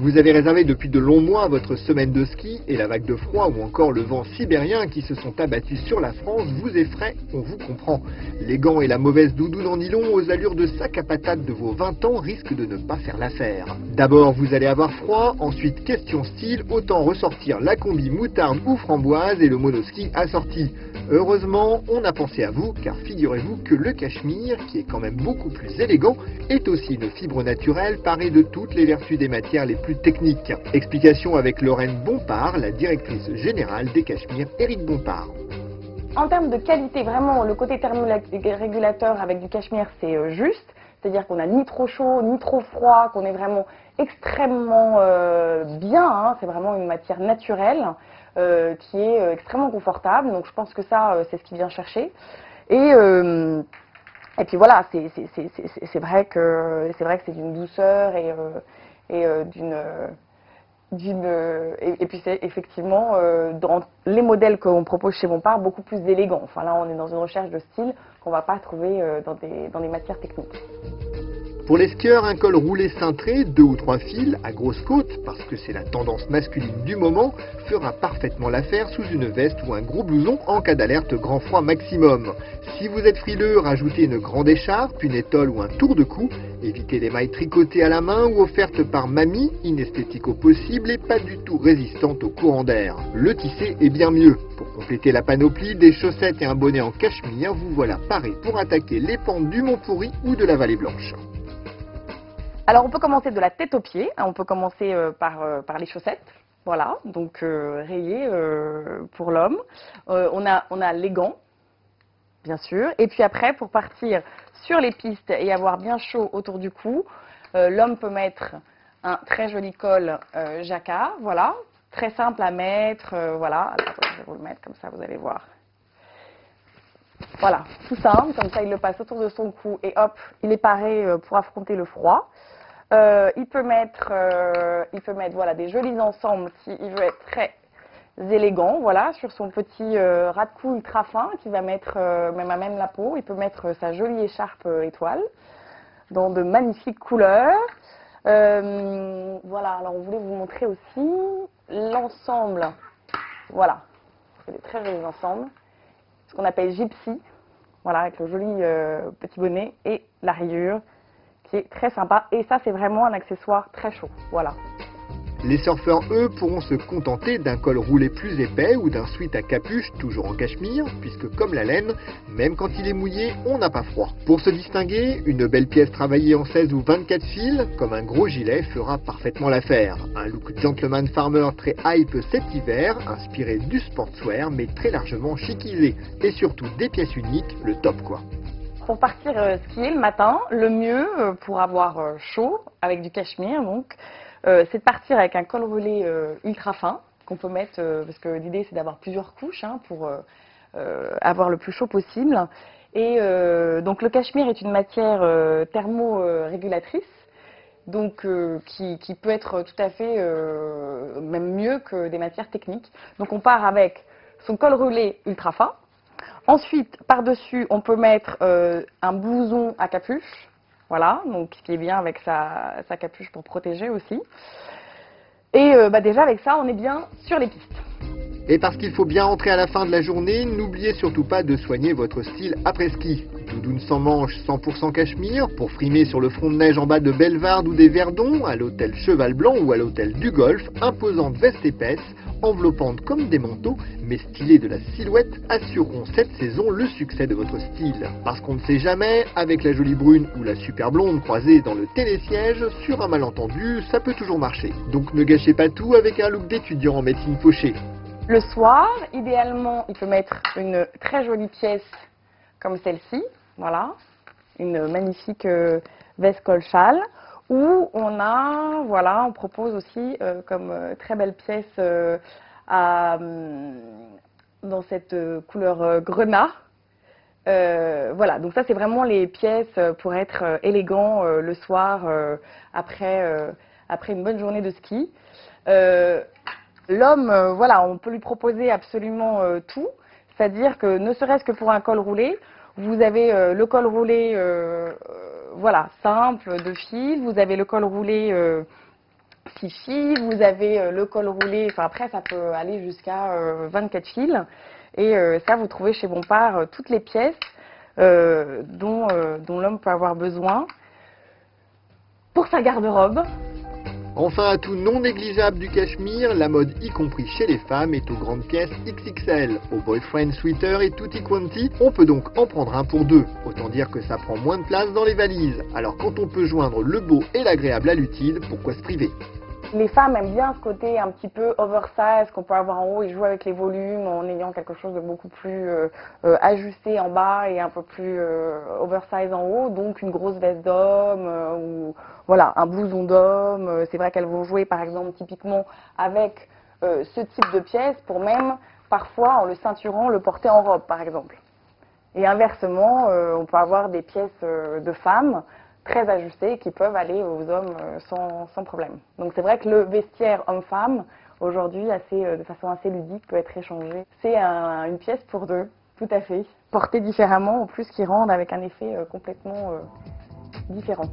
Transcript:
Vous avez réservé depuis de longs mois votre semaine de ski et la vague de froid ou encore le vent sibérien qui se sont abattus sur la France vous effraient, on vous comprend. Les gants et la mauvaise doudoune en nylon aux allures de sac à patates de vos 20 ans risquent de ne pas faire l'affaire. D'abord vous allez avoir froid, ensuite question style, autant ressortir la combi moutarde ou framboise et le monoski assorti. Heureusement, on a pensé à vous, car figurez-vous que le cachemire, qui est quand même beaucoup plus élégant, est aussi une fibre naturelle parée de toutes les vertus des matières les plus techniques. Explication avec Lorraine Bompard, la directrice générale des Cachemires Éric Bompard. En termes de qualité, vraiment, le côté thermorégulateur avec du cachemire, c'est juste. C'est-à-dire qu'on n'a ni trop chaud, ni trop froid, qu'on est vraiment extrêmement bien. Hein. C'est vraiment une matière naturelle qui est extrêmement confortable. Donc je pense que ça, c'est ce qu'il vient chercher. Et puis voilà, c'est vrai que c'est d'une douceur et puis c'est effectivement dans les modèles qu'on propose chez Bompard beaucoup plus élégant. Enfin là, on est dans une recherche de style qu'on ne va pas trouver dans des matières techniques. Pour les skieurs, un col roulé cintré, 2 ou 3 fils, à grosse côte, parce que c'est la tendance masculine du moment, fera parfaitement l'affaire sous une veste ou un gros blouson en cas d'alerte grand froid maximum. Si vous êtes frileux, rajoutez une grande écharpe, une étole ou un tour de cou. Évitez les mailles tricotées à la main ou offertes par mamie, inesthétiques au possible et pas du tout résistantes au courant d'air. Le tissé est bien mieux. Pour compléter la panoplie, des chaussettes et un bonnet en cachemire, vous voilà paré pour attaquer les pentes du Mont Pourri ou de la Vallée Blanche. Alors on peut commencer de la tête aux pieds, on peut commencer par les chaussettes, voilà, donc rayées pour l'homme. On a les gants, bien sûr, et puis après pour partir sur les pistes et avoir bien chaud autour du cou, l'homme peut mettre un très joli col jacquard, voilà, très simple à mettre, voilà, alors, je vais vous le mettre comme ça, vous allez voir. Voilà, tout simple, comme ça il le passe autour de son cou et hop, il est paré pour affronter le froid. Il peut mettre voilà, des jolis ensembles s'il veut être très élégant, voilà, sur son petit ras de cou ultra fin qui va mettre même à même la peau. Il peut mettre sa jolie écharpe étoile dans de magnifiques couleurs. Voilà, alors on voulait vous montrer aussi l'ensemble. Voilà, c'est des très jolis ensembles, ce qu'on appelle gypsy, voilà, avec le joli petit bonnet et la rayure, qui est très sympa. Et ça, c'est vraiment un accessoire très chaud. Voilà. Les surfeurs, eux, pourront se contenter d'un col roulé plus épais ou d'un sweat à capuche, toujours en cachemire, puisque comme la laine, même quand il est mouillé, on n'a pas froid. Pour se distinguer, une belle pièce travaillée en 16 ou 24 fils, comme un gros gilet, fera parfaitement l'affaire. Un look gentleman farmer très hype cet hiver, inspiré du sportswear, mais très largement chicisé. Et surtout des pièces uniques, le top quoi. Pour partir skier le matin, le mieux pour avoir chaud, avec du cachemire donc, c'est de partir avec un col roulé ultra fin, qu'on peut mettre, parce que l'idée c'est d'avoir plusieurs couches hein, pour avoir le plus chaud possible. Et donc le cachemire est une matière thermorégulatrice, donc qui peut être tout à fait même mieux que des matières techniques. Donc on part avec son col roulé ultra fin. Ensuite, par-dessus, on peut mettre un blouson à capuche, voilà, donc ce qui est bien avec sa capuche pour protéger aussi. Et déjà avec ça, on est bien sur les pistes. Et parce qu'il faut bien rentrer à la fin de la journée, n'oubliez surtout pas de soigner votre style après ski. Doudoune sans manches 100% cachemire, pour frimer sur le front de neige en bas de Bellevarde ou des Verdons, à l'hôtel Cheval Blanc ou à l'hôtel du Golfe, imposante veste épaisse, enveloppantes comme des manteaux, mais stylées de la silhouette, assureront cette saison le succès de votre style. Parce qu'on ne sait jamais, avec la jolie brune ou la super blonde croisée dans le télésiège, sur un malentendu, ça peut toujours marcher. Donc ne gâchez pas tout avec un look d'étudiant en médecine fauché. Le soir, idéalement, il peut mettre une très jolie pièce comme celle-ci, voilà, une magnifique veste col-châle, où on propose aussi comme très belle pièce dans cette couleur grenat. Voilà, donc ça c'est vraiment les pièces pour être élégant le soir après une bonne journée de ski. L'homme, voilà, on peut lui proposer absolument tout, c'est-à-dire que ne serait-ce que pour un col roulé, vous avez le col roulé voilà, simple de fil, vous avez le col roulé 6 fils, vous avez le col roulé, enfin après ça peut aller jusqu'à 24 fils. Et ça, vous trouvez chez Bompard toutes les pièces dont l'homme peut avoir besoin pour sa garde-robe. Enfin, atout non négligeable du cachemire, la mode y compris chez les femmes est aux grandes pièces XXL. Au boyfriend sweater et tutti quanti, on peut donc en prendre un pour deux. Autant dire que ça prend moins de place dans les valises. Alors quand on peut joindre le beau et l'agréable à l'utile, pourquoi se priver ? Les femmes aiment bien ce côté un petit peu oversize qu'on peut avoir en haut et jouer avec les volumes en ayant quelque chose de beaucoup plus ajusté en bas et un peu plus oversize en haut. Donc une grosse veste d'homme ou voilà, un blouson d'homme. C'est vrai qu'elles vont jouer par exemple typiquement avec ce type de pièce pour même parfois en le ceinturant le porter en robe par exemple. Et inversement, on peut avoir des pièces de femmes très ajustés qui peuvent aller aux hommes sans problème. Donc c'est vrai que le vestiaire homme-femme, aujourd'hui, de façon assez ludique, peut être échangé. C'est une pièce pour deux, tout à fait. Portée différemment, en plus qui rendent avec un effet complètement différent.